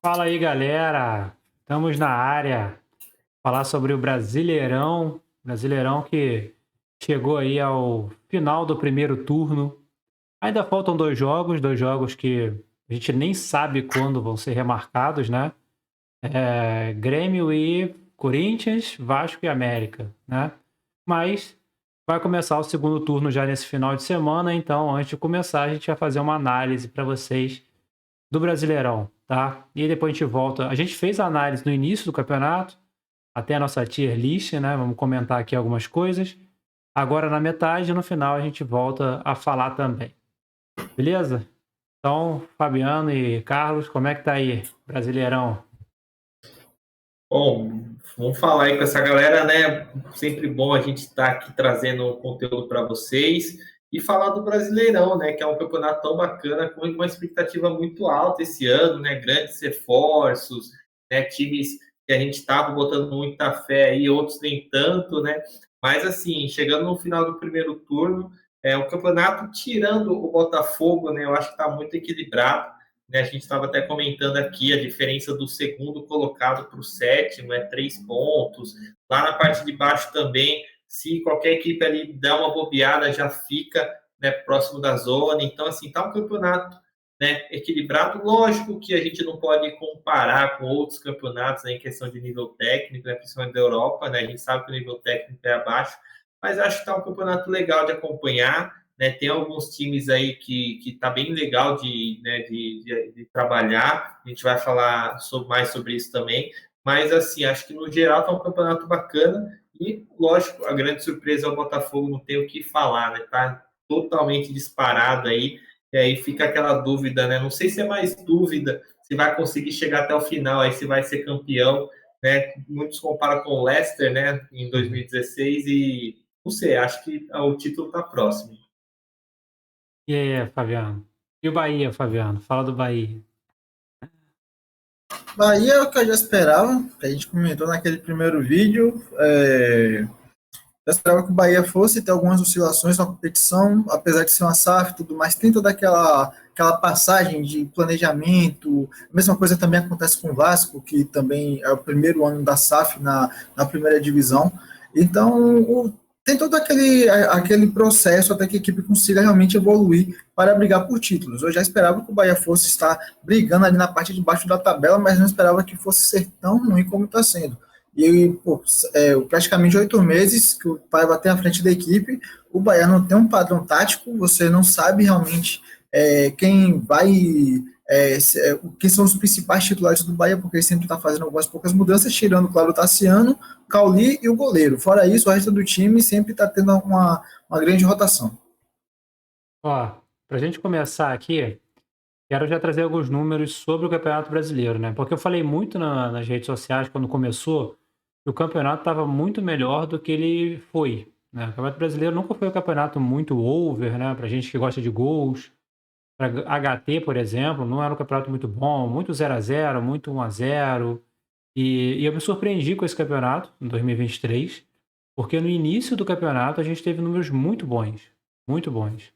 Fala aí, galera. Estamos na área. Falar sobre o Brasileirão. Brasileirão que chegou aí ao final do primeiro turno. Ainda faltam dois jogos que a gente nem sabe quando vão ser remarcados, né? Grêmio e Corinthians, Vasco e América, né? Mas vai começar o segundo turno já nesse final de semana, então antes de começar a gente vai fazer uma análise para vocês do Brasileirão, tá? E depois a gente volta. A gente fez a análise no início do campeonato, até a nossa tier list, né? Vamos comentar aqui algumas coisas. Agora na metade, no final, a gente volta a falar também. Beleza? Então, Fabiano e Carlos, como é que tá aí, Brasileirão? Bom, vamos falar aí com essa galera, né? Sempre bom a gente estar aqui trazendo conteúdo para vocês e falar do Brasileirão, né? Que é um campeonato tão bacana, com uma expectativa muito alta esse ano, né? Grandes reforços, né? Times que a gente estava botando muita fé aí, outros nem tanto, né? Mas assim, chegando no final do primeiro turno, é um campeonato tirando o Botafogo, né? Eu acho que está muito equilibrado, né? A gente estava até comentando aqui a diferença do segundo colocado para o sétimo, é 3 pontos. Lá na parte de baixo também, se qualquer equipe ali dá uma bobeada, já fica, né, próximo da zona. Então, assim, tá um campeonato, né, equilibrado. Lógico que a gente não pode comparar com outros campeonatos, né, em questão de nível técnico, né, principalmente da Europa, né? A gente sabe que o nível técnico é abaixo, mas acho que tá um campeonato legal de acompanhar, né? Tem alguns times aí que tá bem legal de, né, de trabalhar. A gente vai falar mais sobre isso também. Mas, assim, acho que no geral tá um campeonato bacana. E, lógico, a grande surpresa é o Botafogo, não tem o que falar, né? Tá totalmente disparado aí. E aí fica aquela dúvida, né? Não sei se é mais dúvida se vai conseguir chegar até o final, aí se vai ser campeão, né? Muitos comparam com o Leicester, né? Em Uhum. 2016 e não sei, acho que o título tá próximo. E aí, Fabiano? E o Bahia, Fabiano? Fala do Bahia. Bahia é o que eu já esperava, que a gente comentou naquele primeiro vídeo. Eu esperava que o Bahia fosse ter algumas oscilações na competição, apesar de ser uma SAF e tudo mais, tem toda aquela passagem de planejamento. A mesma coisa também acontece com o Vasco, que também é o primeiro ano da SAF na primeira divisão. Então, tem todo aquele processo até que a equipe consiga realmente evoluir para brigar por títulos. Eu já esperava que o Bahia fosse estar brigando ali na parte de baixo da tabela, mas não esperava que fosse ser tão ruim como está sendo. E, pô, praticamente 8 meses que o Paiva tem à frente da equipe, o Bahia não tem um padrão tático, você não sabe realmente quem vai, quem são os principais titulares do Bahia, porque ele sempre está fazendo algumas poucas mudanças, tirando, claro, o Tassiano, Cauli e o goleiro. Fora isso, o resto do time sempre está tendo uma grande rotação. Ó, pra gente começar aqui, quero já trazer alguns números sobre o Campeonato Brasileiro, né? Porque eu falei muito nas redes sociais quando começou que o campeonato estava muito melhor do que ele foi, né? O Campeonato Brasileiro nunca foi um campeonato muito over, né? Pra gente que gosta de gols. Para HT, por exemplo, não era um campeonato muito bom, muito 0-0, muito 1-0. E eu me surpreendi com esse campeonato em 2023, porque no início do campeonato a gente teve números muito bons, muito bons.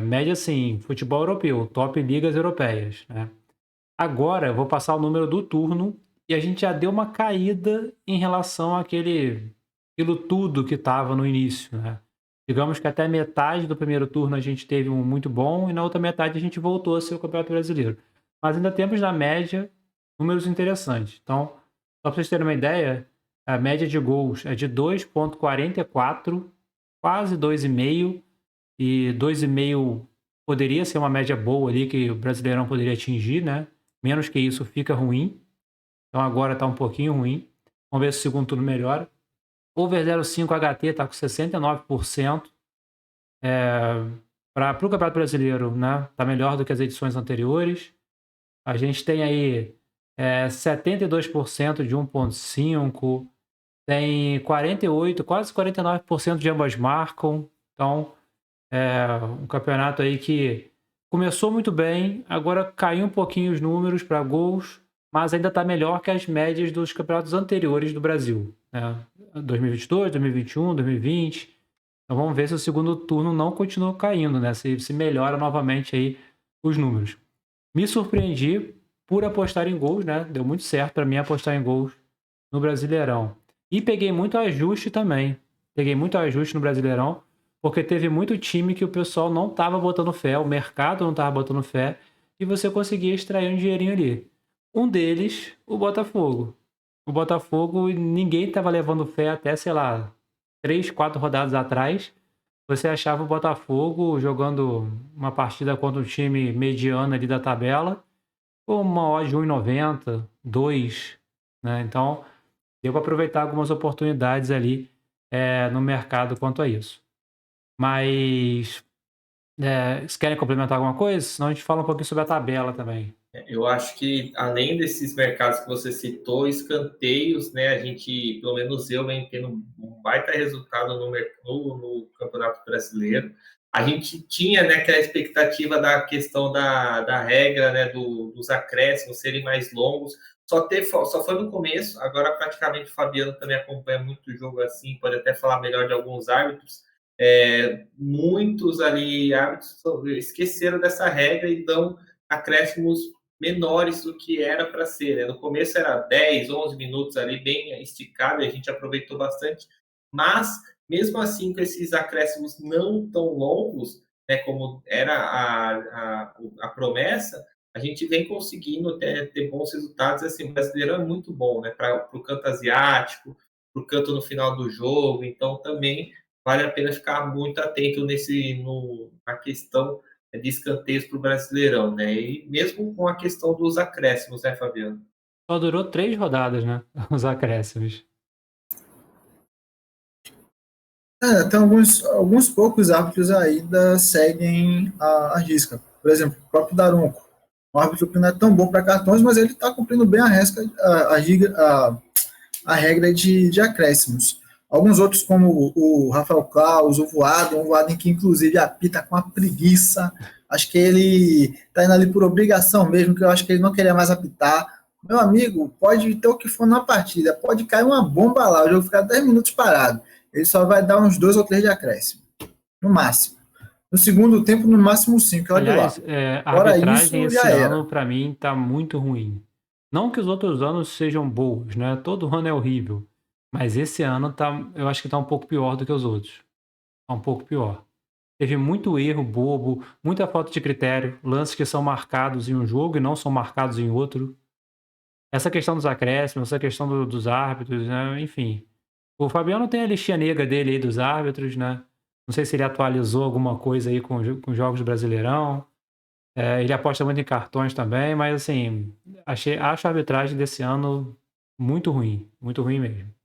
Média assim, futebol europeu, top ligas europeias, né? Agora eu vou passar o número do turno e a gente já deu uma caída em relação aquilo tudo que estava no início, né? Digamos que até metade do primeiro turno a gente teve um muito bom e na outra metade a gente voltou a ser o Campeonato Brasileiro. Mas ainda temos na média números interessantes. Então, só para vocês terem uma ideia, a média de gols é de 2,44, quase 2,5, e 2,5 poderia ser uma média boa ali que o Brasileirão poderia atingir, né? Menos que isso fica ruim. Então agora está um pouquinho ruim. Vamos ver se o segundo turno melhora. Over 0,5 HT está com 69%. Para o Campeonato Brasileiro, né? Está melhor do que as edições anteriores. A gente tem aí 72% de 1,5. Tem 48, quase 49% de ambas marcam. Então, um campeonato aí que começou muito bem, agora caiu um pouquinho os números para gols, mas ainda está melhor que as médias dos campeonatos anteriores do Brasil, né? 2022, 2021, 2020. Então vamos ver se o segundo turno não continua caindo, né? Se melhora novamente aí os números. Me surpreendi, por apostar em gols, né? Deu muito certo para mim apostar em gols no Brasileirão. E peguei muito ajuste também. Peguei muito ajuste no Brasileirão, porque teve muito time que o pessoal não estava botando fé, o mercado não estava botando fé, e você conseguia extrair um dinheirinho ali. Um deles, o Botafogo. O Botafogo, ninguém estava levando fé até, sei lá, 3, 4 rodadas atrás. Você achava o Botafogo jogando uma partida contra um time mediano ali da tabela, com uma odd de 1,90, 2, né? Então, deu para aproveitar algumas oportunidades ali no mercado quanto a isso. Mas, vocês querem complementar alguma coisa? Senão a gente fala um pouquinho sobre a tabela também. Eu acho que, além desses mercados que você citou, escanteios, né? A gente, pelo menos eu, venho tendo um baita resultado no Campeonato Brasileiro. A gente tinha, né, aquela expectativa da questão da regra, né, dos acréscimos serem mais longos. Só foi no começo, agora praticamente o Fabiano também acompanha muito o jogo assim, pode até falar melhor de alguns árbitros. Muitos ali árbitros esqueceram dessa regra e dão acréscimos menores do que era para ser, né? No começo era 10, 11 minutos ali, bem esticado, e a gente aproveitou bastante, mas mesmo assim, com esses acréscimos não tão longos, né, como era a promessa, a gente vem conseguindo ter bons resultados. Assim, o brasileiro é muito bom, né, para o canto asiático, para o canto no final do jogo, então também vale a pena ficar muito atento na questão de escanteios para o Brasileirão, né? E mesmo com a questão dos acréscimos, né, Fabiano? Só durou 3 rodadas, né? Os acréscimos. Tem alguns poucos árbitros ainda seguem a risca. Por exemplo, o próprio Daronco, um árbitro que não é tão bom para cartões, mas ele está cumprindo bem a regra de acréscimos. Alguns outros, como o Rafael Claus, o Voaden que inclusive apita com a preguiça. Acho que ele está indo ali por obrigação mesmo, que eu acho que ele não queria mais apitar. Meu amigo, pode ter o que for na partida, pode cair uma bomba lá, o jogo ficar 10 minutos parado. Ele só vai dar uns 2 ou 3 de acréscimo, no máximo. No segundo tempo, no máximo 5, olha lá. Aliás, a Fora arbitragem isso, esse já ano, era. para mim, tá muito ruim. Não que os outros anos sejam bons, né? Todo ano é horrível. Mas esse ano eu acho que tá um pouco pior do que os outros. Tá um pouco pior. Teve muito erro bobo, muita falta de critério, lances que são marcados em um jogo e não são marcados em outro. Essa questão dos acréscimos, essa questão dos árbitros, né? Enfim. O Fabiano tem a listinha negra dele aí dos árbitros, né? Não sei se ele atualizou alguma coisa aí com os jogos do Brasileirão. Ele aposta muito em cartões também, mas assim, acho a arbitragem desse ano muito ruim mesmo.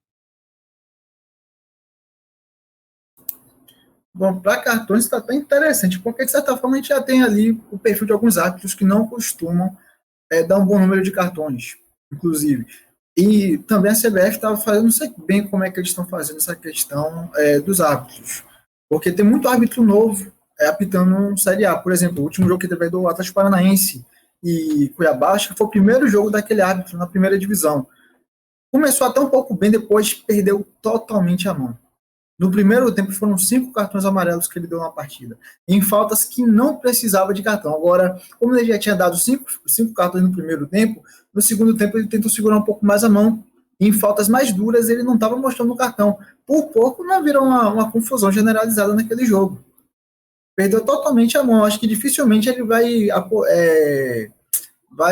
Bom, para cartões está bem interessante, porque de certa forma a gente já tem ali o perfil de alguns árbitros que não costumam dar um bom número de cartões, inclusive. E também a CBF estava fazendo, não sei bem como é que eles estão fazendo essa questão dos árbitros, porque tem muito árbitro novo apitando um Série A. Por exemplo, o último jogo que teve do Atlético Paranaense e Cuiabá, acho que foi o primeiro jogo daquele árbitro na primeira divisão. Começou até um pouco bem, depois perdeu totalmente a mão. No primeiro tempo foram 5 cartões amarelos que ele deu na partida, em faltas que não precisava de cartão. Agora, como ele já tinha dado 5 cartões no primeiro tempo, no segundo tempo ele tentou segurar um pouco mais a mão. E em faltas mais duras ele não estava mostrando o cartão. Por pouco não virou uma confusão generalizada naquele jogo. Perdeu totalmente a mão. Acho que dificilmente ele vai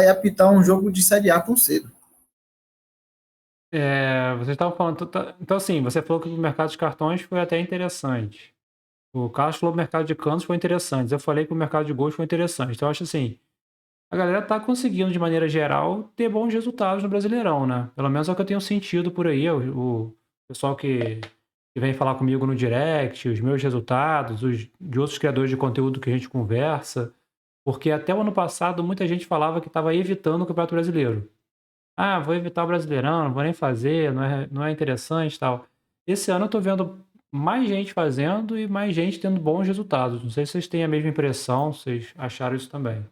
apitar um jogo de Série A tão cedo. Você estava falando. Então, assim, você falou que o mercado de cartões foi até interessante. O Carlos falou que o mercado de cantos foi interessante. Eu falei que o mercado de gols foi interessante. Então, eu acho assim, a galera tá conseguindo, de maneira geral, ter bons resultados no Brasileirão, né? Pelo menos é o que eu tenho sentido por aí. O pessoal que vem falar comigo no direct, os meus resultados, os de outros criadores de conteúdo que a gente conversa. Porque até o ano passado, muita gente falava que estava evitando o Campeonato Brasileiro. Ah, vou evitar o Brasileirão, não vou nem fazer, não é interessante e tal. Esse ano eu tô vendo mais gente fazendo e mais gente tendo bons resultados. Não sei se vocês têm a mesma impressão, vocês acharam isso também.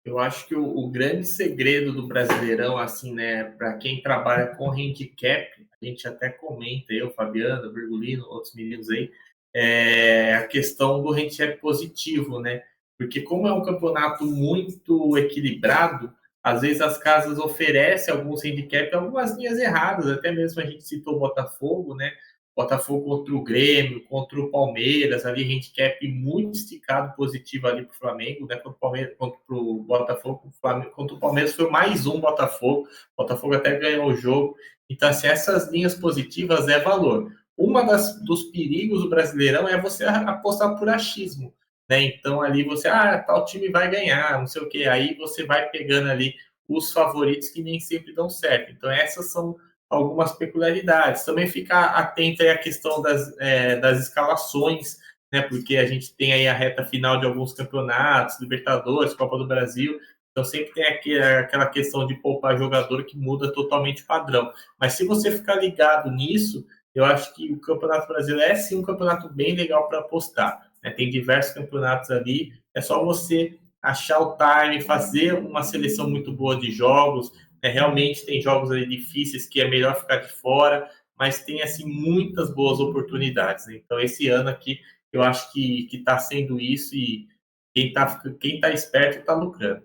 Eu acho que o grande segredo do Brasileirão, assim, né, para quem trabalha com handicap, a gente até comenta, eu, Fabiano, Virgulino, outros meninos aí, a questão do handicap positivo, né? Porque como é um campeonato muito equilibrado, às vezes as casas oferecem alguns handicap, algumas linhas erradas, até mesmo a gente citou o Botafogo, né? Botafogo contra o Grêmio, contra o Palmeiras, ali handicap muito esticado positivo ali para o Flamengo, né? Contra o Palmeiras, contra o Botafogo, contra o Palmeiras foi mais um Botafogo. O Botafogo até ganhou o jogo. Então, assim, essas linhas positivas é valor. Dos perigos do Brasileirão é você apostar por achismo, né? Então, ali você, tal time vai ganhar, não sei o quê. Aí você vai pegando ali os favoritos que nem sempre dão certo. Então, essas são algumas peculiaridades. Também ficar atento aí à questão das escalações, né? Porque a gente tem aí a reta final de alguns campeonatos, Libertadores, Copa do Brasil. Então sempre tem aquela questão de poupar jogador que muda totalmente o padrão. Mas se você ficar ligado nisso, eu acho que o Campeonato Brasileiro é sim um campeonato bem legal para apostar, né? Tem diversos campeonatos ali, é só você achar o time, fazer uma seleção muito boa de jogos, realmente tem jogos ali difíceis que é melhor ficar de fora, mas tem assim muitas boas oportunidades, né? Então esse ano aqui eu acho que está sendo isso e quem tá esperto está lucrando.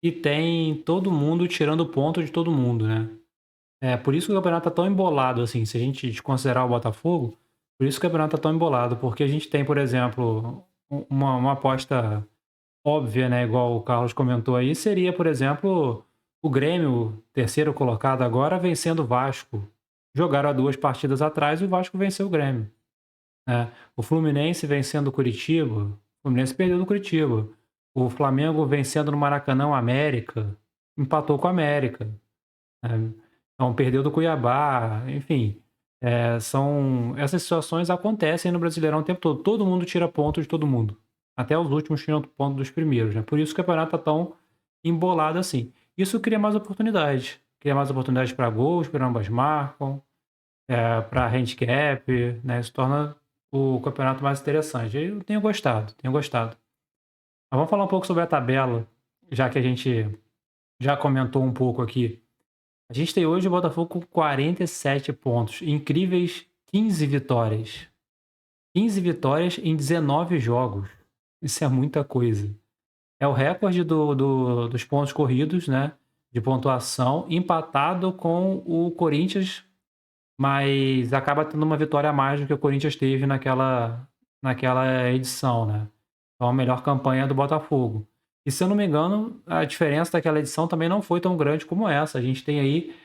E tem todo mundo tirando ponto de todo mundo, né? É por isso que o campeonato tá tão embolado, assim, se a gente desconsiderar o Botafogo, por isso que o campeonato tá tão embolado, porque a gente tem, por exemplo, uma aposta óbvia, né, igual o Carlos comentou aí, seria, por exemplo, o Grêmio, terceiro colocado agora, vencendo o Vasco. Jogaram há 2 partidas atrás e o Vasco venceu o Grêmio, né? O Fluminense vencendo o Curitiba, o Fluminense perdeu do Curitiba. O Flamengo vencendo no Maracanã o América, empatou com o América, né? Então perdeu do Cuiabá, enfim. Essas situações acontecem no Brasileirão o tempo todo. Todo mundo tira ponto de todo mundo. Até os últimos tiram ponto dos primeiros, né? Por isso que o campeonato está tão embolado assim. Isso cria mais oportunidades. Cria mais oportunidades para gols, para ambas marcam, para handicap, né? Isso torna o campeonato mais interessante. Eu tenho gostado, tenho gostado. Mas vamos falar um pouco sobre a tabela, já que a gente já comentou um pouco aqui. A gente tem hoje o Botafogo com 47 pontos. Incríveis 15 vitórias. 15 vitórias em 19 jogos. Isso é muita coisa. É o recorde dos pontos corridos, né? De pontuação, empatado com o Corinthians, mas acaba tendo uma vitória a mais do que o Corinthians teve naquela edição, né? Então a melhor campanha do Botafogo. E se eu não me engano, a diferença daquela edição também não foi tão grande como essa. A gente tem aí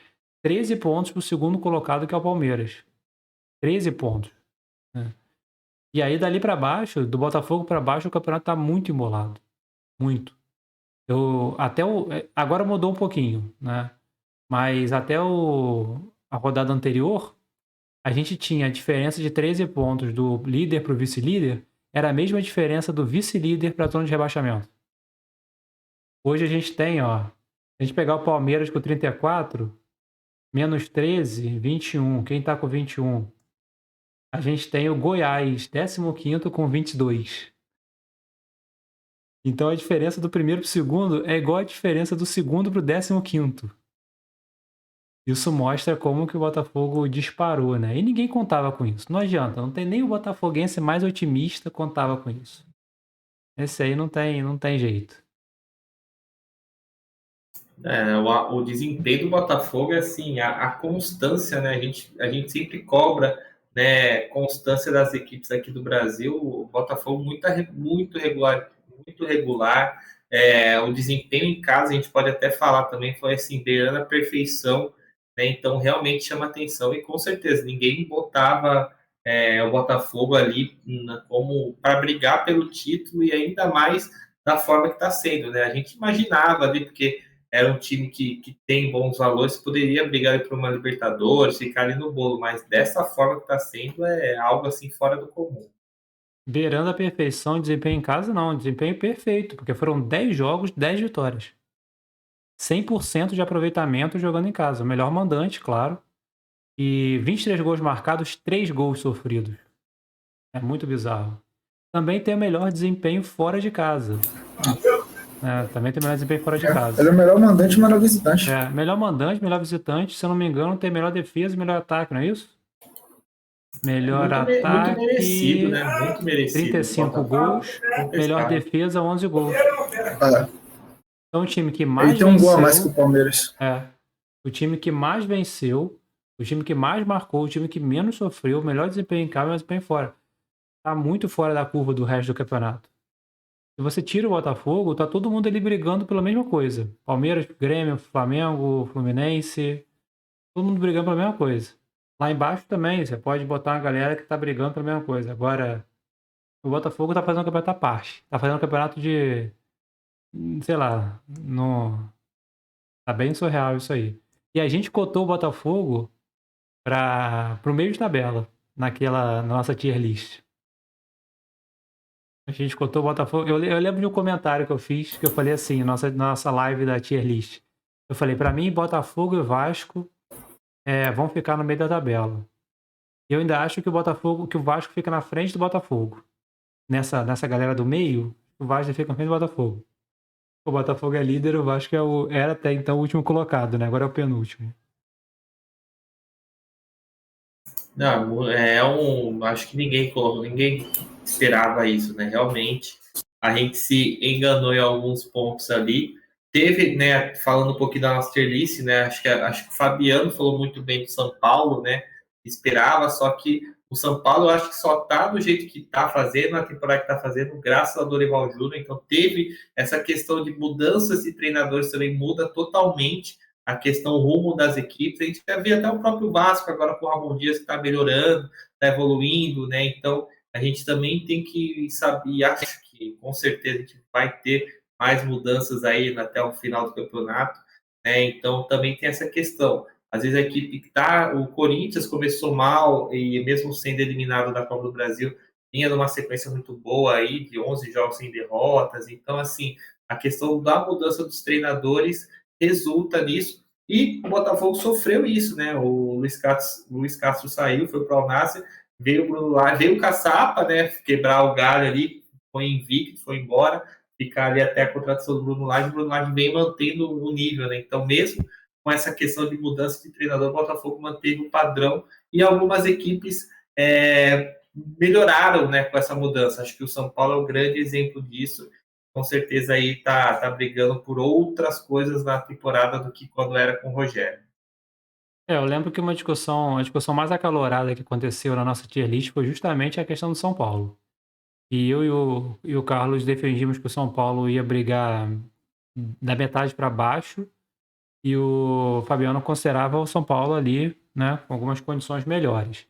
13 pontos para o segundo colocado, que é o Palmeiras. 13 pontos, né? E aí, dali para baixo, do Botafogo para baixo, o campeonato tá muito embolado. Muito. Agora mudou um pouquinho, né? Mas até a rodada anterior, a gente tinha a diferença de 13 pontos do líder para o vice-líder, era a mesma diferença do vice-líder para a zona de rebaixamento. Hoje a gente tem, ó, se a gente pegar o Palmeiras com 34, menos 13, 21. Quem tá com 21? A gente tem o Goiás, 15º com 22. Então a diferença do primeiro pro segundo é igual a diferença do segundo pro 15º. Isso mostra como que o Botafogo disparou, né? E ninguém contava com isso. Não adianta, não tem nem o botafoguense mais otimista contava com isso. Esse aí não tem jeito. O desempenho do Botafogo é assim, a constância, né? A gente sempre cobra, né, constância das equipes aqui do Brasil. O Botafogo muito regular, muito regular. O desempenho em casa, a gente pode até falar também, foi assim, beirando a perfeição, né? Então realmente chama atenção e com certeza ninguém botava o Botafogo ali como para brigar pelo título e ainda mais da forma que está sendo, né? A gente imaginava ali, porque era um time que tem bons valores, poderia brigar por uma Libertadores, ficar ali no bolo, mas dessa forma que está sendo é algo assim fora do comum. Beirando a perfeição, desempenho em casa não, desempenho perfeito, porque foram 10 jogos, 10 vitórias. 100% de aproveitamento jogando em casa. O melhor mandante, claro. E 23 gols marcados, 3 gols sofridos. É muito bizarro. Também tem o melhor desempenho fora de casa. Também tem o melhor desempenho fora de casa. Ele é o melhor mandante e o melhor visitante. Melhor mandante, melhor visitante. Se eu não me engano, tem melhor defesa e melhor ataque, não é isso? Melhor ataque. Muito merecido, né? Muito merecido. 35 gols. Melhor defesa, 11 gols. Então, o time que Ele mais tem um gol a mais que venceu, o Palmeiras. o time que mais venceu, o time que mais marcou, o time que menos sofreu, o melhor desempenho em casa, melhor desempenho fora. Tá muito fora da curva do resto do campeonato. Se você tira o Botafogo, tá todo mundo ali brigando pela mesma coisa. Palmeiras, Grêmio, Flamengo, Fluminense, todo mundo brigando pela mesma coisa. Lá embaixo também, você pode botar uma galera que tá brigando pela mesma coisa. Agora, o Botafogo tá fazendo um campeonato à parte. Tá fazendo um campeonato de, sei lá, no... tá bem surreal isso aí. E a gente cotou o Botafogo pro meio de tabela, na nossa tier list. A gente cotou o Botafogo. Eu lembro de um comentário que eu fiz, que eu falei assim, nossa live da tier list. Eu falei, pra mim, Botafogo e Vasco vão ficar no meio da tabela. Eu ainda acho que o Vasco fica na frente do Botafogo. Nessa galera do meio, o Vasco fica na frente do Botafogo. O Botafogo é líder, o Vasco era até então o último colocado, né? Agora é o penúltimo. Não, acho que ninguém esperava isso, né? Realmente, a gente se enganou em alguns pontos ali. Teve, né, falando um pouquinho da nossa tier list, né? Acho que o Fabiano falou muito bem do São Paulo, né? Esperava, só que o São Paulo eu acho que só tá do jeito que tá fazendo, na temporada que tá fazendo, graças ao Dorival Júnior. Então teve essa questão de mudanças de treinadores também muda totalmente a questão rumo das equipes. A gente já vê até o próprio Vasco agora com o Ramon Dias que está melhorando, está evoluindo, né? Então a gente também tem que saber, e acho que com certeza a gente vai ter mais mudanças aí até o final do campeonato, né? Então também tem essa questão. Às vezes a equipe que tá, o Corinthians começou mal e mesmo sendo eliminado da Copa do Brasil, vinha numa sequência muito boa aí, de 11 jogos sem derrotas. Então, assim, a questão da mudança dos treinadores resulta nisso. E o Botafogo sofreu isso, né? O Luiz Castro saiu, foi para o Alnasser, veio o Bruno Lage, veio o Caçapa, né? Quebrar o galho ali, foi invicto, foi embora, ficar ali até a contratação do Bruno Lage. O Bruno Lage vem mantendo o nível, né? Então, mesmo com essa questão de mudança de treinador, o Botafogo manteve o padrão e algumas equipes melhoraram, né, com essa mudança. Acho que o São Paulo é um grande exemplo disso. Com certeza aí tá brigando por outras coisas na temporada do que quando era com o Rogério. Eu lembro que a discussão mais acalorada que aconteceu na nossa tier list foi justamente a questão do São Paulo. E eu e o Carlos defendíamos que o São Paulo ia brigar da metade para baixo e o Fabiano considerava o São Paulo ali, né, com algumas condições melhores.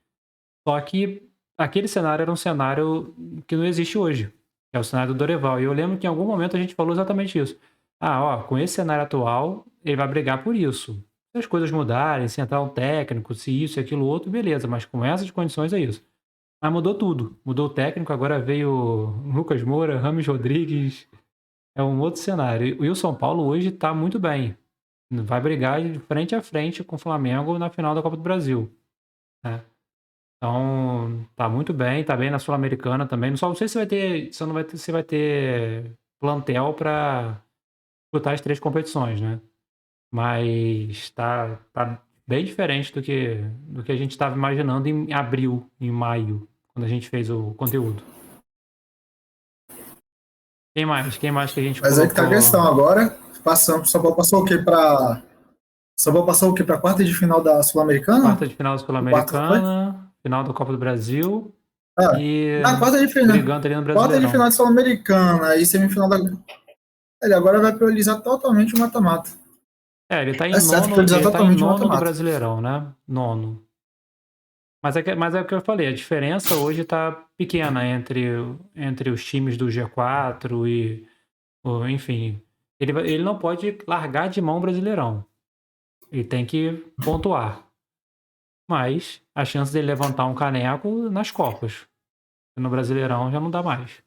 Só que aquele cenário era um cenário que não existe hoje, que é o cenário do Dorival. E eu lembro que em algum momento a gente falou exatamente isso. Com esse cenário atual, ele vai brigar por isso. Se as coisas mudarem, se entrar um técnico, se isso e aquilo outro, beleza, mas com essas condições é isso. Mas mudou tudo. Mudou o técnico, agora veio Lucas Moura, Rames Rodrigues. É um outro cenário. E o São Paulo hoje está muito bem. Vai brigar de frente a frente com o Flamengo na final da Copa do Brasil, né? Então, tá muito bem, tá bem na Sul-Americana também. Só não sei se vai ter, se não vai ter, se vai ter plantel para disputar as 3 competições, né? Mas tá bem diferente do que a gente estava imaginando em abril, em maio, quando a gente fez o conteúdo. Quem mais? Quem mais que a gente Mas aí que tá a questão colocou? agora. São Paulo passou o quê para São Paulo passou o quê para quarta de final da Quarta Sul-Americana? de final da O quarto foi? Sul-Americana, final da Copa do Brasil Ah, e na quarta de final. brigando ali no Quarta de final Brasileirão. de Sul-Americana e semifinal da. Ele agora vai priorizar totalmente o mata-mata. Ele tá em É certo, nono, priorizar ele tá em totalmente o nono do mata-mata. Brasileirão, né? Nono. Mas é o que eu falei, a diferença hoje tá pequena entre os times do G4 enfim. Ele não pode largar de mão o Brasileirão. Ele tem que pontuar. Mas a chance dele levantar um caneco nas Copas. No Brasileirão já não dá mais.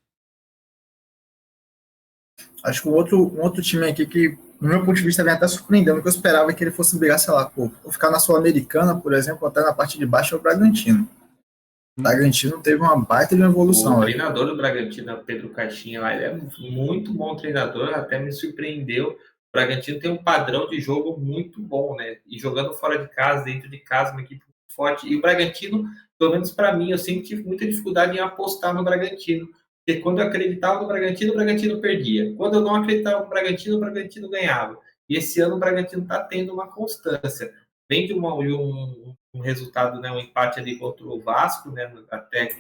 Acho que um outro time aqui que, no meu ponto de vista, vem até surpreendendo, que eu esperava que ele fosse brigar, sei lá, ou ficar na Sul-Americana, por exemplo, até na parte de baixo, é o Bragantino. O Bragantino teve uma baita de uma O evolução aí. treinador do Bragantino, Pedro Caixinha, lá, ele é muito bom treinador, até me surpreendeu. O Bragantino tem um padrão de jogo muito bom, né? E jogando fora de casa, dentro de casa, uma equipe muito forte. E o Bragantino, pelo menos para mim, eu sempre tive muita dificuldade em apostar no Bragantino, Porque quando eu acreditava no Bragantino, o Bragantino perdia. Quando eu não acreditava no Bragantino, o Bragantino ganhava. E esse ano o Bragantino está tendo uma constância. Vem de um resultado, né, um empate ali contra o Vasco, né, até,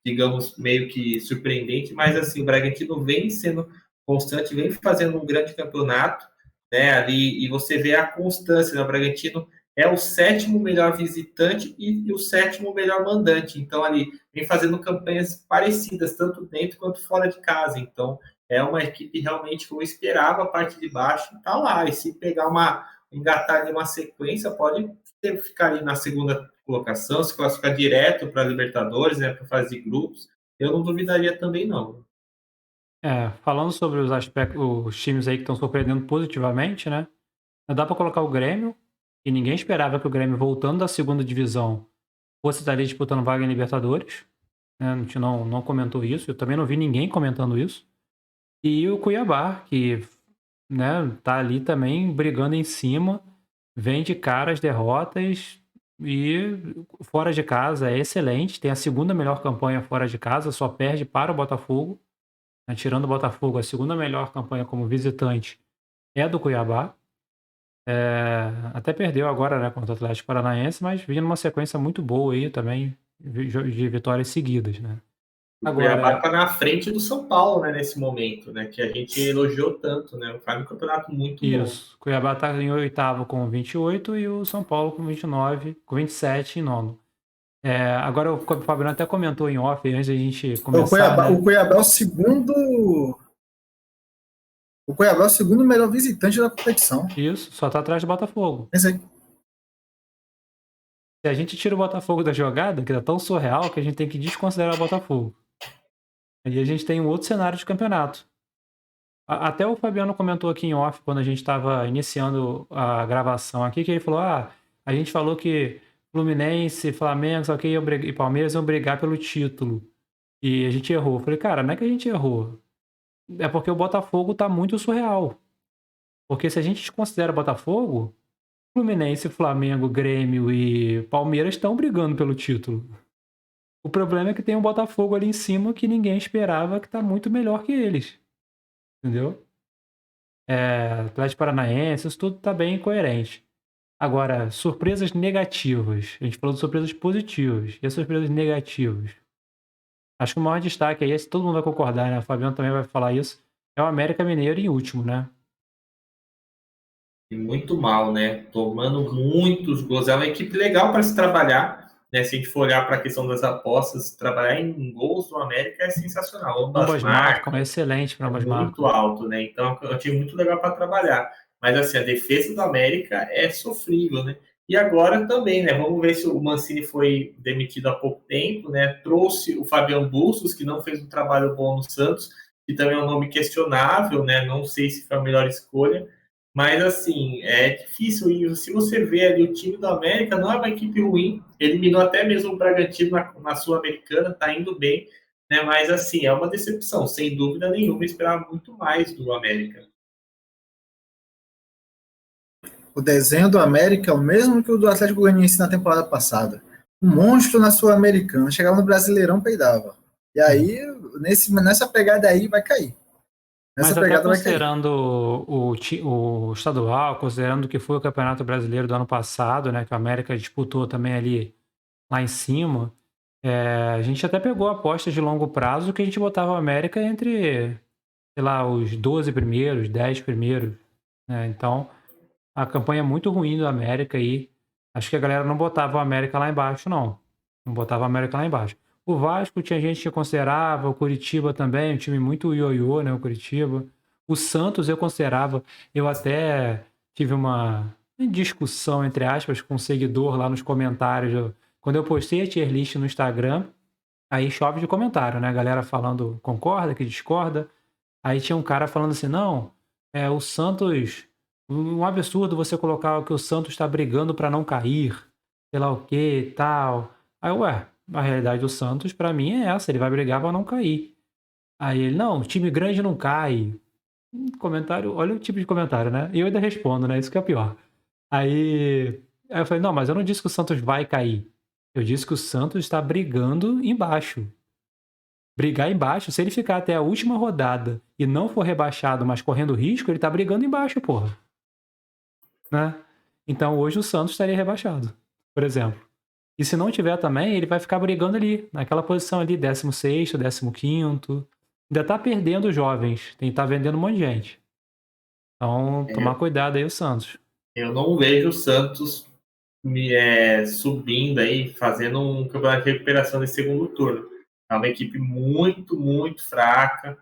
digamos, meio que surpreendente, mas assim, o Bragantino vem sendo constante, vem fazendo um grande campeonato, né, ali, e você vê a constância, né, o Bragantino é o sétimo melhor visitante e o sétimo melhor mandante, então ali vem fazendo campanhas parecidas, tanto dentro quanto fora de casa, então é uma equipe realmente que eu esperava a parte de baixo, tá lá, e se pegar engatar ali uma sequência, pode ficar ali na segunda colocação, se classificar direto para a Libertadores, né, para fase de grupos, eu não duvidaria também não. Falando sobre os aspectos, os times aí que estão surpreendendo positivamente, né? Dá para colocar o Grêmio, e ninguém esperava que o Grêmio, voltando da segunda divisão, fosse estar ali disputando vaga em Libertadores. Né? A gente não comentou isso, eu também não vi ninguém comentando isso. E o Cuiabá, que, né, tá ali também brigando em cima, vem de cara as derrotas e fora de casa é excelente, tem a segunda melhor campanha fora de casa, só perde para o Botafogo. Né? Tirando o Botafogo, a segunda melhor campanha como visitante é a do Cuiabá. Até perdeu agora, né, contra o Atlético Paranaense, mas vinha numa sequência muito boa aí também, de vitórias seguidas, né? O Cuiabá Agora, está na frente do São Paulo, né, nesse momento, né, que a gente elogiou tanto, né, faz um campeonato muito bom. isso, Cuiabá tá em oitavo com 28 e o São Paulo com 29, com 27 em nono. Agora o Fabiano até comentou em off antes da gente começar, né? O Cuiabá é o segundo. O Cuiabá é o segundo melhor visitante da competição. Isso, só tá atrás do Botafogo. Esse aí. Se a gente tira o Botafogo da jogada, que tá tão surreal que a gente tem que desconsiderar o Botafogo. Aí a gente tem um outro cenário de campeonato. Até o Fabiano comentou aqui em off, quando a gente estava iniciando a gravação aqui, que ele falou: a gente falou que Fluminense, Flamengo, só que e Palmeiras iam brigar pelo título. E a gente errou. Eu falei, cara, não é que a gente errou. É porque o Botafogo tá muito surreal. Porque se a gente considera Botafogo, Fluminense, Flamengo, Grêmio e Palmeiras estão brigando pelo título. O problema é que tem um Botafogo ali em cima que ninguém esperava, que tá muito melhor que eles. Entendeu? Atlético Paranaense, isso tudo tá bem coerente. Agora, surpresas negativas. A gente falou de surpresas positivas. E as surpresas negativas? Acho que o maior destaque aí, esse todo mundo vai concordar, né? O Fabiano também vai falar isso. É o América Mineiro em último, né? E muito mal, né? Tomando muitos gols. É uma equipe legal para se trabalhar, né? Se a gente for olhar para a questão das apostas, trabalhar em gols do América é sensacional. Ambas Ambas marcam, é marcas, excelente para é ambas muito marcam. alto, né? Então é um time muito legal para trabalhar. Mas assim, a defesa do América é sofrível, né? E agora também, né? Vamos ver se o Mancini foi demitido há pouco tempo, né? Trouxe o Fabian Bustos, que não fez um trabalho bom no Santos, que também é um nome questionável, né? Não sei se foi a melhor escolha. Mas, assim, é difícil. E se você vê ali o time do América, não é uma equipe ruim. Eliminou até mesmo o Bragantino na Sul-Americana, tá indo bem. Né? Mas, assim, é uma decepção. Sem dúvida nenhuma, eu esperava muito mais do América. O desenho do América é o mesmo que o do Atlético Goianiense na temporada passada. Um monstro na Sul-Americana. Chegava no Brasileirão, peidava. E aí, nessa pegada aí, vai cair. Nessa Mas até pegada vai cair. considerando o estadual, considerando que foi o Campeonato Brasileiro do ano passado, né? Que o América disputou também ali lá em cima, a gente até pegou apostas de longo prazo que a gente botava o América entre, sei lá, os 12 primeiros, 10 primeiros, né? Então, a campanha é muito ruim do América aí. Acho que a galera não botava o América lá embaixo, não. Não botava o América lá embaixo. O Vasco tinha gente que considerava, o Curitiba também, um time muito ioiô, né? O Curitiba. O Santos eu considerava, eu até tive uma discussão, entre aspas, com um seguidor lá nos comentários. Quando eu postei a tier list no Instagram, aí chove de comentário, né? A galera falando concorda, que discorda. Aí tinha um cara falando assim, não, o Santos, um absurdo você colocar que o Santos está brigando para não cair, sei lá o que e tal. Aí, a realidade do Santos para mim é essa, ele vai brigar para não cair. Aí ele, não, time grande não cai. Comentário, olha o tipo de comentário, né? E eu ainda respondo, né? Isso que é pior. Aí eu falei, não, mas eu não disse que o Santos vai cair. Eu disse que o Santos está brigando embaixo. brigar embaixo, se ele ficar até a última rodada e não for rebaixado, mas correndo risco, ele tá brigando embaixo, porra. Né? Então hoje o Santos estaria rebaixado, por exemplo. E se não tiver também, ele vai ficar brigando ali, naquela posição ali, 16º, 15º. Ainda tá perdendo jovens, tá vendendo um monte de gente. Então, tomar cuidado aí o Santos. Eu não vejo o Santos subindo aí, fazendo um campeonato de recuperação nesse segundo turno. É uma equipe muito, muito fraca,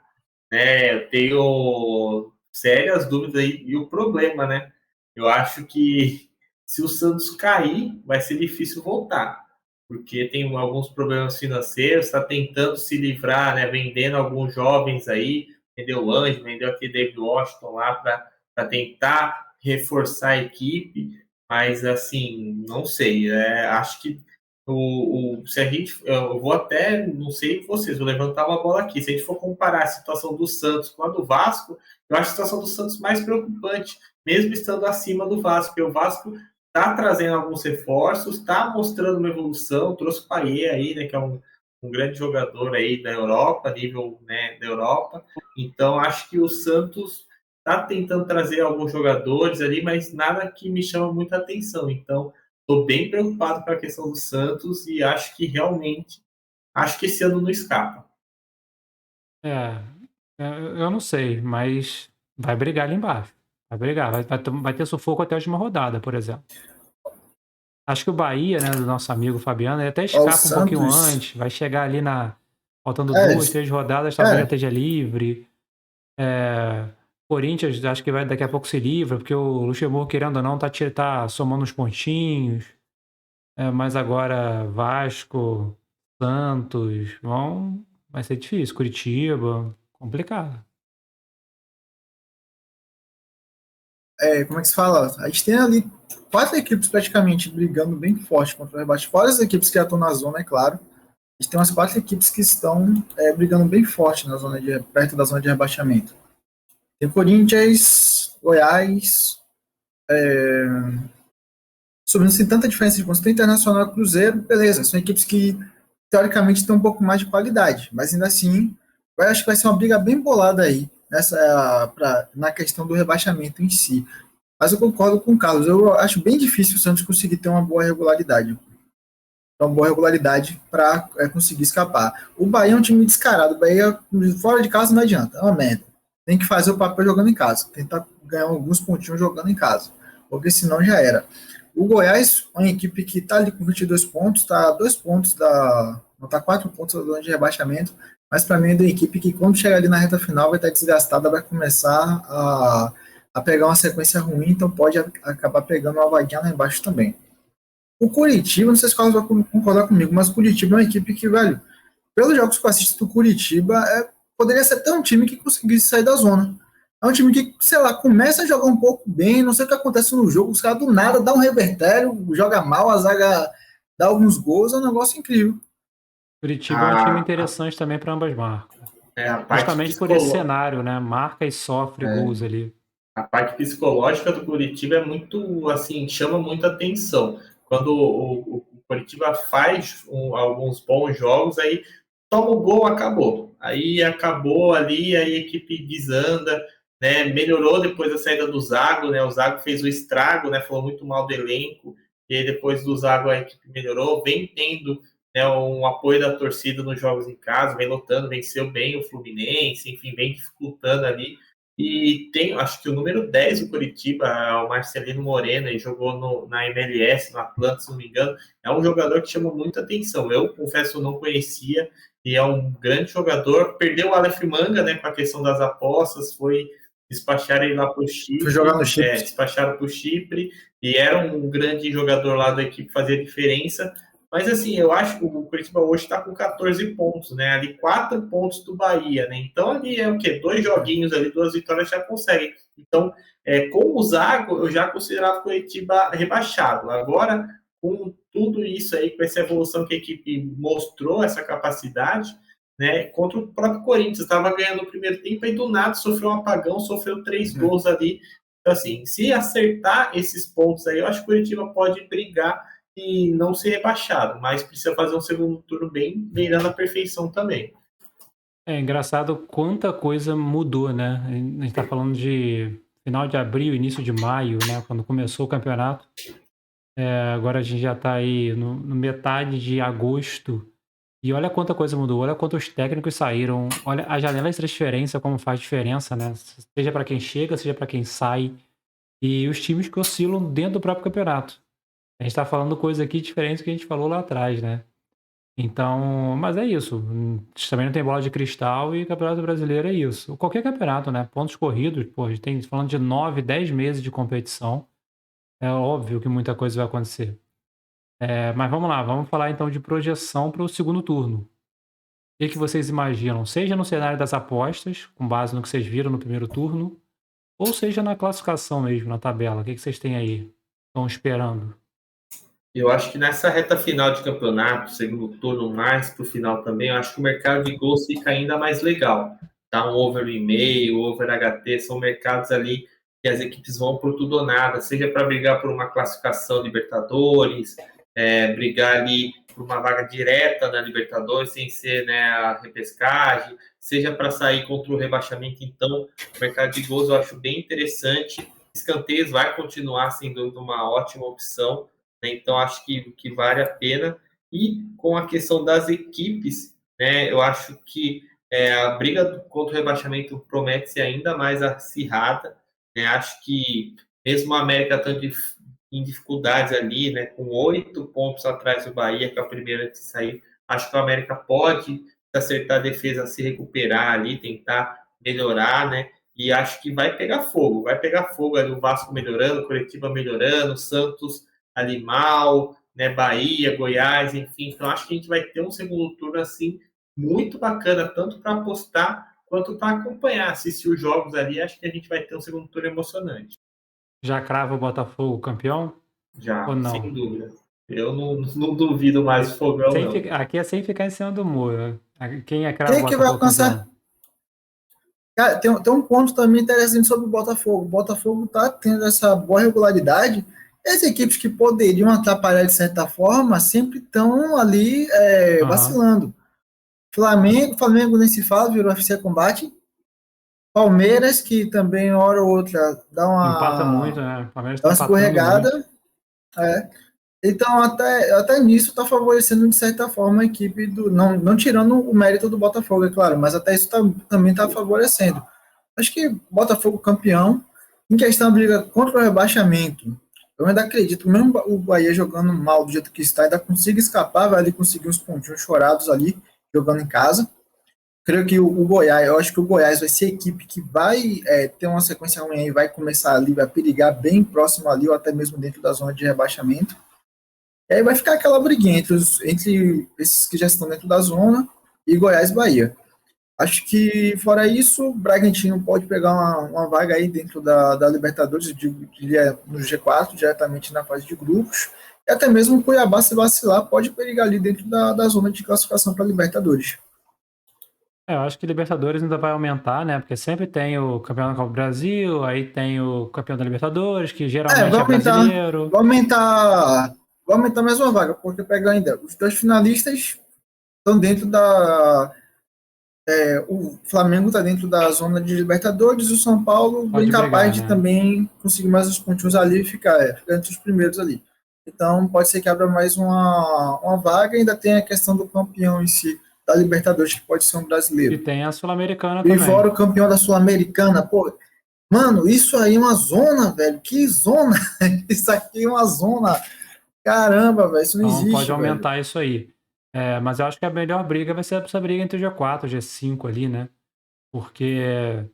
né? Eu tenho sérias dúvidas aí. E o problema, né? Eu acho que se o Santos cair, vai ser difícil voltar, porque tem alguns problemas financeiros, está tentando se livrar, né? Vendendo alguns jovens aí, vendeu o Ângelo, vendeu aquele David Washington lá para tentar reforçar a equipe, mas assim, não sei, acho que se a gente, eu vou até, não sei vocês, vou levantar uma bola aqui. Se a gente for comparar a situação do Santos com a do Vasco, eu acho a situação do Santos mais preocupante, mesmo estando acima do Vasco, porque o Vasco está trazendo alguns reforços, está mostrando uma evolução, trouxe o Payet aí, né, que é um grande jogador aí da Europa, nível, né, da Europa. Então, acho que o Santos está tentando trazer alguns jogadores ali, mas nada que me chama muita atenção. Então, estou bem preocupado com a questão do Santos e acho que realmente, acho que esse ano não escapa. Eu não sei, mas vai brigar ali embaixo. Vai brigar, vai ter sufoco até a última rodada, por exemplo. Acho que o Bahia, né, do nosso amigo Fabiano, ele até Ó, o escapa um pouquinho Santos. antes, vai chegar ali faltando É, 2, 3 rodadas, talvez já é, esteja livre. Corinthians, acho que vai daqui a pouco se livra, porque o Luxemburgo, querendo ou não, tá somando uns pontinhos. Mas agora Vasco, Santos, vai ser difícil. Curitiba, complicado. como é que se fala? A gente tem ali 4 equipes praticamente brigando bem forte contra o rebate. Fora as equipes que já estão na zona, é claro. A gente tem umas 4 equipes que estão brigando bem forte na zona perto da zona de rebaixamento. Tem Corinthians, Goiás, subindo sem tanta diferença de pontos. Tem Internacional, Cruzeiro, beleza. São equipes que teoricamente têm um pouco mais de qualidade, mas ainda assim, eu acho que vai ser uma briga bem bolada aí na questão do rebaixamento em si. Mas eu concordo com o Carlos. Eu acho bem difícil o Santos conseguir ter uma boa regularidade. Uma boa regularidade para conseguir escapar. O Bahia é um time descarado. O Bahia, fora de casa, não adianta. É uma merda. Tem que fazer o papel jogando em casa. Tentar ganhar alguns pontinhos jogando em casa. Porque senão já era. O Goiás é uma equipe que está ali com 22 pontos. Está a 2 pontos da. Não está 4 pontos da zona de rebaixamento. Mas para mim é uma equipe que, quando chegar ali na reta final, vai estar desgastada. Vai começar a pegar uma sequência ruim. Então pode acabar pegando uma vaguinha lá embaixo também. O Curitiba, não sei se o Carlos vai concordar comigo, mas o Curitiba é uma equipe que, velho, pelos jogos que eu assisto do Curitiba, poderia ser até um time que conseguisse sair da zona. É um time que, sei lá, começa a jogar um pouco bem, não sei o que acontece no jogo, os caras do nada dão um revertério, joga mal, a zaga dá alguns gols, é um negócio incrível. Curitiba é um time interessante também para ambas marcas. A parte Justamente por esse cenário, né? Marca e sofre gols ali. A parte psicológica do Curitiba é muito, assim, chama muita atenção. Quando o Curitiba faz alguns bons jogos, aí toma o gol, acabou. Aí acabou ali, aí a equipe desanda, né? Melhorou depois da saída do Zago, né? O Zago fez o estrago, né? Falou muito mal do elenco. E aí depois do Zago a equipe melhorou, vem tendo, né, um apoio da torcida nos jogos em casa, vem lutando, venceu bem o Fluminense, enfim, vem dificultando ali. E tem, acho que o número 10 do Curitiba, o Marcelino Moreno, ele jogou na MLS, no Atlanta, se não me engano. É um jogador que chama muita atenção. Eu, confesso, não conhecia, e é um grande jogador. Perdeu o Aleph Manga, né, com a questão das apostas, foi despachar ele lá para o Chipre. Foi jogar no Chipre. Despacharam para o Chipre, e era um grande jogador lá da equipe, fazia diferença. Mas, assim, eu acho que o Curitiba hoje está com 14 pontos, né? Ali 4 pontos do Bahia, né? Então, ali é o quê? 2 joguinhos ali, 2 vitórias já conseguem. Então, com o Zago, eu já considerava o Curitiba rebaixado. Agora, com tudo isso aí, com essa evolução que a equipe mostrou, essa capacidade, né? Contra o próprio Corinthians, estava ganhando o primeiro tempo e do nada sofreu um apagão, sofreu 3 gols ali. Então, assim, se acertar esses pontos aí, eu acho que o Curitiba pode brigar e não ser rebaixado, mas precisa fazer um segundo turno bem beirando a perfeição também. É engraçado quanta coisa mudou, né? A gente tá falando de final de abril, início de maio, né? Quando começou o campeonato. Agora a gente já tá aí no metade de agosto. E olha quanta coisa mudou, olha quantos técnicos saíram, olha a janela de transferência como faz diferença, né? Seja para quem chega, seja para quem sai. E os times que oscilam dentro do próprio campeonato. A gente tá falando coisa aqui diferente do que a gente falou lá atrás, né? Então, mas é isso. A gente também não tem bola de cristal e Campeonato Brasileiro é isso. Qualquer campeonato, né? Pontos corridos, pô, a gente tem falando de 9, 10 meses de competição. É óbvio que muita coisa vai acontecer. Mas vamos lá, vamos falar então de projeção para o segundo turno. O que que vocês imaginam? Seja no cenário das apostas, com base no que vocês viram no primeiro turno, ou seja na classificação mesmo, na tabela. O que que vocês têm aí? Estão esperando? Eu acho que nessa reta final de campeonato, segundo turno mais para o final também, eu acho que o mercado de gols fica ainda mais legal. Tá? Um over e meio, over HT, são mercados ali que as equipes vão por tudo ou nada, seja para brigar por uma classificação Libertadores, brigar ali por uma vaga direta na Libertadores, sem ser, né, a repescagem, seja para sair contra o rebaixamento. Então, o mercado de gols eu acho bem interessante. Escanteios vai continuar sendo uma ótima opção, né? Então, acho que vale a pena. E com a questão das equipes, né, eu acho que a briga contra o rebaixamento promete ser ainda mais acirrada, né? Acho que mesmo a América estando em dificuldades ali, né, com 8 pontos atrás do Bahia, que é o primeiro antes de sair, acho que o América pode acertar a defesa, se recuperar ali, tentar melhorar, né? E acho que vai pegar fogo ali o Vasco melhorando, o Coritiba melhorando, o Santos ali mal, né, Bahia, Goiás, enfim. Então acho que a gente vai ter um segundo turno assim muito bacana, tanto para apostar quanto para acompanhar, assistir os jogos ali. Acho que a gente vai ter um segundo turno emocionante. Já crava o Botafogo campeão ou Já, sem não? dúvida. Eu não duvido mais o fogão, Sem não. aqui é sem ficar em cima do muro. Quem é cravo Quem é que vai Botafogo alcançar? campeão? Cara, tem um ponto também interessante sobre o Botafogo. O Botafogo está tendo essa boa regularidade. As equipes que poderiam atrapalhar de certa forma sempre estão ali Aham. vacilando. Flamengo nem se fala, virou FC Combate. Palmeiras, que também, hora ou outra, Empata muito, né? O Palmeiras dá tá uma empatando muito. escorregada. É. Então, até nisso está favorecendo, de certa forma, a equipe do. Não tirando o mérito do Botafogo, é claro, mas até isso também está favorecendo. Acho que Botafogo campeão, em questão da briga contra o rebaixamento, eu ainda acredito, mesmo o Bahia jogando mal do jeito que está, ainda consiga escapar, vai ali conseguir uns pontinhos chorados ali, jogando em casa. Creio que o Goiás, eu acho que o Goiás vai ser a equipe que vai ter uma sequência ruim aí, vai começar ali, vai perigar bem próximo ali, ou até mesmo dentro da zona de rebaixamento. E aí vai ficar aquela briguinha entre esses que já estão dentro da zona e Goiás e Bahia. Acho que, fora isso, o Bragantino pode pegar uma vaga aí dentro da Libertadores, no G4, diretamente na fase de grupos. E até mesmo o Cuiabá, se vacilar, pode perigar ali dentro da zona de classificação para Libertadores. Eu acho que Libertadores ainda vai aumentar, né? Porque sempre tem o campeão da Copa do Brasil, aí tem o campeão da Libertadores, que geralmente Vai é aumentar, brasileiro. vai aumentar, vai aumentar mais uma vaga, porque pega ainda os dois finalistas estão dentro o Flamengo está dentro da zona de Libertadores, o São Paulo bem Pode capaz brigar, de né? também conseguir mais os pontinhos ali e ficar entre os primeiros ali. Então pode ser que abra mais uma vaga, ainda tem a questão do campeão em si, da Libertadores, que pode ser um E brasileiro. tem a Sul-Americana E fora também. o campeão da Sul-Americana, pô, mano, isso aí é uma zona, velho, que zona, isso aqui é uma zona, caramba, velho, isso não Então pode existe, velho. aumentar isso aí. Mas eu acho que a melhor briga vai ser essa briga entre o G4 e o G5 ali, né? Porque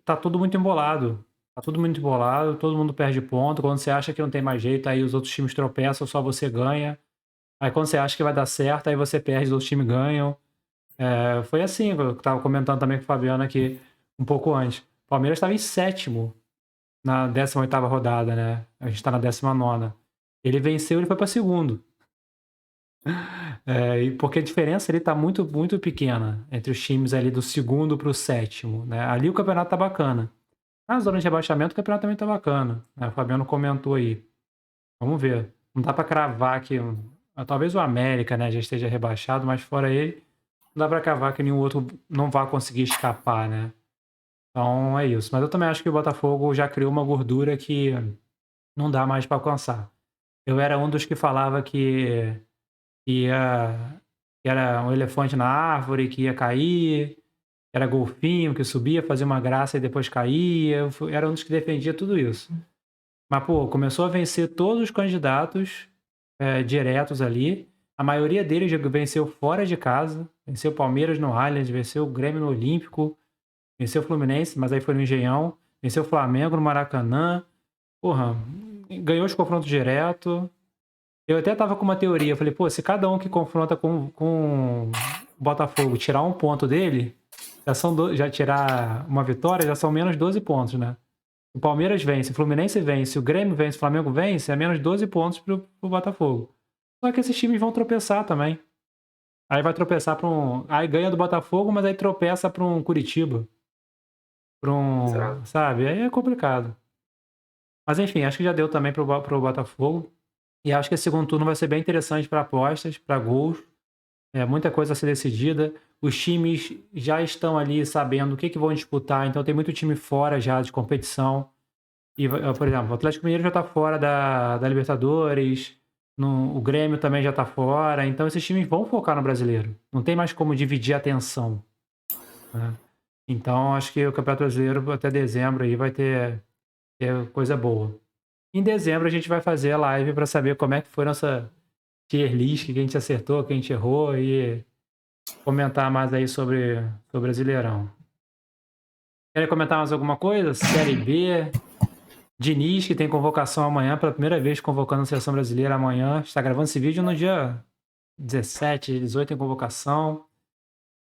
tá tudo muito embolado. Tá tudo muito embolado, todo mundo perde ponto. Quando você acha que não tem mais jeito, aí os outros times tropeçam, só você ganha. Aí quando você acha que vai dar certo, aí você perde, os outros times ganham. Foi assim, eu tava comentando também com o Fabiano aqui um pouco antes. O Palmeiras estava em sétimo na 18ª rodada, né? A gente tá na 19ª. Ele venceu, ele foi para segundo. Porque a diferença ali tá muito, muito pequena entre os times ali do segundo pro sétimo, né? Ali o campeonato tá bacana. Na zona de rebaixamento o campeonato também tá bacana, né? O Fabiano comentou aí. Vamos ver. Não dá para cravar que talvez o América, né, já esteja rebaixado, mas fora ele, dá pra cavar que nenhum outro não vai conseguir escapar, né? Então é isso. Mas eu também acho que o Botafogo já criou uma gordura que não dá mais pra alcançar. Eu era um dos que falava ia, que era um elefante na árvore, que ia cair, era golfinho, que subia, fazia uma graça e depois caía. Era um dos que defendia tudo isso. Mas, pô, começou a vencer todos os candidatos diretos ali. A maioria deles já venceu fora de casa. Venceu o Palmeiras no Allianz, venceu o Grêmio no Olímpico, venceu o Fluminense, mas aí foi no Engenhão. Venceu o Flamengo no Maracanã. Porra, ganhou os confrontos direto. Eu até tava com uma teoria. Eu falei, pô, se cada um que confronta com o Botafogo tirar um ponto dele, já tirar uma vitória, já são menos 12 pontos, né? O Palmeiras vence, o Fluminense vence, o Grêmio vence, o Flamengo vence, é menos 12 pontos pro Botafogo. Só que esses times vão tropeçar também. Aí vai tropeçar para um. Aí ganha do Botafogo, mas aí tropeça para um Curitiba. Exato. Sabe? Aí é complicado. Mas enfim, acho que já deu também pro Botafogo. E acho que esse segundo turno vai ser bem interessante para apostas, para gols. Muita coisa a ser decidida. Os times já estão ali sabendo o que vão disputar, então tem muito time fora já de competição. E, por exemplo, o Atlético Mineiro já está fora da Libertadores, o Grêmio também já está fora, então esses times vão focar no brasileiro. Não tem mais como dividir a atenção, né? Então acho que o Campeonato Brasileiro até dezembro aí vai ter coisa boa. Em dezembro a gente vai fazer a live para saber como é que foi nossa tier list, que a gente acertou, que a gente errou e comentar mais aí sobre o Brasileirão. Querem comentar mais alguma coisa? Série B, Diniz, que tem convocação amanhã, pela primeira vez convocando a Seleção Brasileira amanhã. Está gravando esse vídeo no dia 17, 18 em convocação.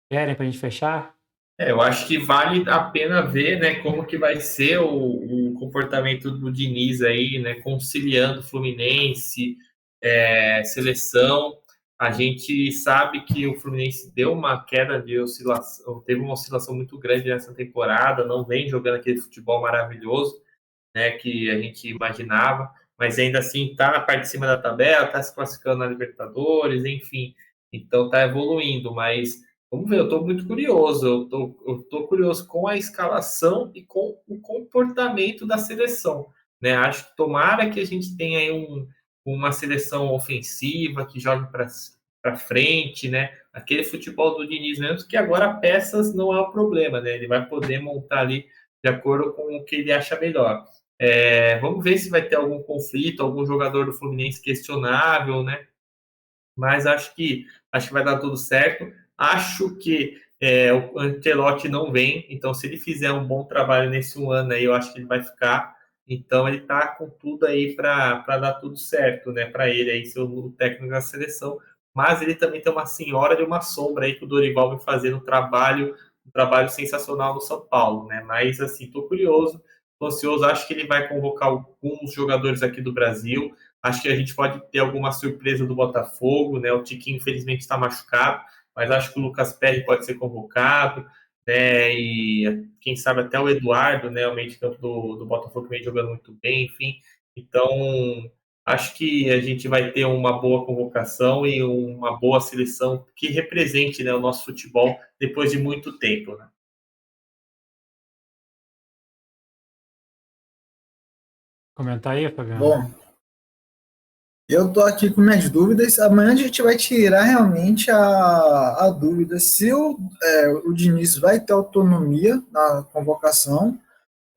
Querem pra gente fechar? Eu acho que vale a pena ver, né, como que vai ser o comportamento do Diniz aí, né, conciliando Fluminense, seleção. A gente sabe que o Fluminense deu uma queda de oscilação, teve uma oscilação muito grande nessa temporada, não vem jogando aquele futebol maravilhoso, né, que a gente imaginava, mas ainda assim está na parte de cima da tabela, está se classificando na Libertadores, enfim, então está evoluindo, mas vamos ver, eu estou muito curioso, eu tô curioso com a escalação e com o comportamento da seleção, né, acho que tomara que a gente tenha aí uma seleção ofensiva, que jogue para frente, né, aquele futebol do Diniz mesmo, que agora peças não é o problema, né, ele vai poder montar ali de acordo com o que ele acha melhor. Vamos ver se vai ter algum conflito, algum jogador do Fluminense questionável, né? Mas acho que vai dar tudo certo. Acho que o Ancelotti não vem, então se ele fizer um bom trabalho nesse um ano aí, eu acho que ele vai ficar. Então ele tá com tudo aí para dar tudo certo, né? Para ele aí ser o técnico da seleção. Mas ele também tem uma senhora de uma sombra aí que o Dorival vai fazer um trabalho sensacional no São Paulo, né? Mas assim, tô curioso, tô ansioso. Acho que ele vai convocar alguns jogadores aqui do Brasil. Acho que a gente pode ter alguma surpresa do Botafogo, né? O Tiquinho, infelizmente, está machucado, mas acho que o Lucas Perry pode ser convocado, né? E quem sabe até o Eduardo, né? O meio de campo do Botafogo vem jogando muito bem, enfim. Então, acho que a gente vai ter uma boa convocação e uma boa seleção que represente, né, o nosso futebol depois de muito tempo, né? Comentar aí, Fabiano? Bom, eu tô aqui com minhas dúvidas. Amanhã a gente vai tirar realmente a dúvida se o Diniz vai ter autonomia na convocação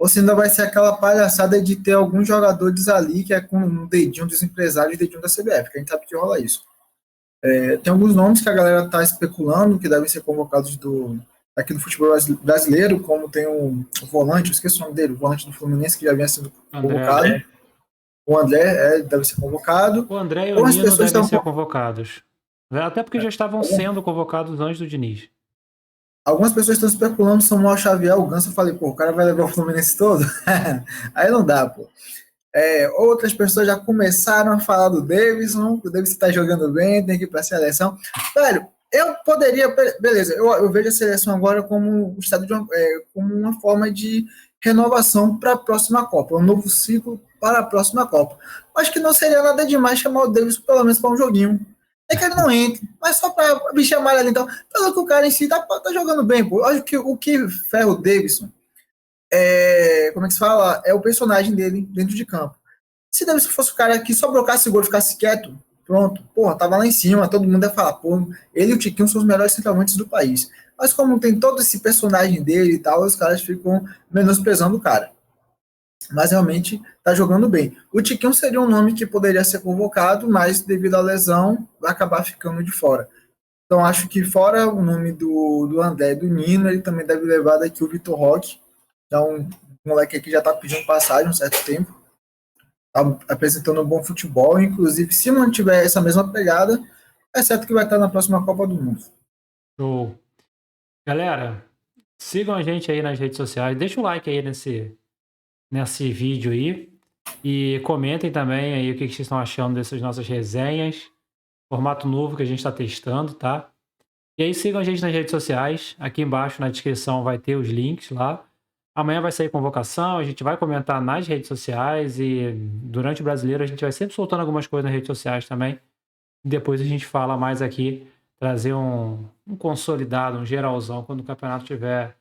ou se ainda vai ser aquela palhaçada de ter alguns jogadores ali que é com um dedinho dos empresários e dedinho da CBF, que a gente sabe que rola isso. Tem alguns nomes que a galera tá especulando que devem ser convocados aqui do futebol brasileiro, como tem o volante, eu esqueci o nome dele, o volante do Fluminense que já vinha sendo convocado. André. O André deve ser convocado. O André e o Algumas Nino pessoas devem estão ser convocados. Até porque já estavam sendo convocados antes do Diniz. Algumas pessoas estão especulando Samuel Xavier, o Ganso. Eu falei, pô, o cara vai levar o Fluminense todo? Aí não dá, pô. Outras pessoas já começaram a falar do Davidson, o Davidson tá jogando bem, tem que ir pra seleção. Velho, eu poderia, beleza, eu vejo a seleção agora como um estado como uma forma de renovação para a próxima Copa, um novo ciclo para a próxima Copa. Acho que não seria nada demais chamar o Davidson pelo menos para um joguinho. É que ele não entra, mas só pra bicho amarelo, então. Pelo que o cara em si tá jogando bem, pô. Olha o que ferra o Davidson como é que se fala? É o personagem dele dentro de campo. Se Davidson fosse o cara que só blocasse o gol e ficasse quieto, pronto, porra, tava lá em cima, todo mundo ia falar, pô, ele e o Tiquinho são os melhores centroavantes do país. Mas como tem todo esse personagem dele e tal, os caras ficam menosprezando o cara. Mas realmente tá jogando bem. O Tiquinho seria um nome que poderia ser convocado, mas devido à lesão, vai acabar ficando de fora. Então acho que fora o nome do André e do Nino, ele também deve levar daqui o Vitor Roque, então um moleque aqui já tá pedindo passagem um certo tempo, tá apresentando um bom futebol, inclusive se mantiver essa mesma pegada, é certo que vai estar na próxima Copa do Mundo. Show. Galera, sigam a gente aí nas redes sociais, deixa o like aí nesse vídeo aí e comentem também aí o que vocês estão achando dessas nossas resenhas, formato novo que a gente está testando, tá? E aí sigam a gente nas redes sociais, aqui embaixo na descrição vai ter os links lá. Amanhã vai sair convocação, a gente vai comentar nas redes sociais e durante o Brasileiro a gente vai sempre soltando algumas coisas nas redes sociais também. Depois a gente fala mais aqui, trazer um consolidado, um geralzão quando o campeonato estiver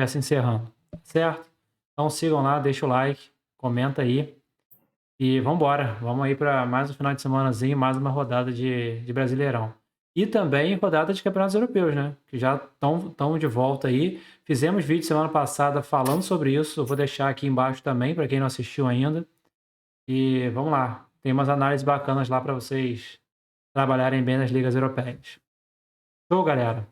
se encerrando, certo? Então sigam lá, deixa o like, comenta aí e vamos embora. Vamos aí para mais um final de semanazinho, mais uma rodada de Brasileirão. E também rodada de campeonatos europeus, né? Que já estão de volta aí. Fizemos vídeo semana passada falando sobre isso. Eu vou deixar aqui embaixo também para quem não assistiu ainda. E vamos lá. Tem umas análises bacanas lá para vocês trabalharem bem nas ligas europeias. Show, galera?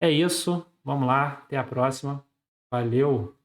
É isso. Vamos lá. Até a próxima. Valeu!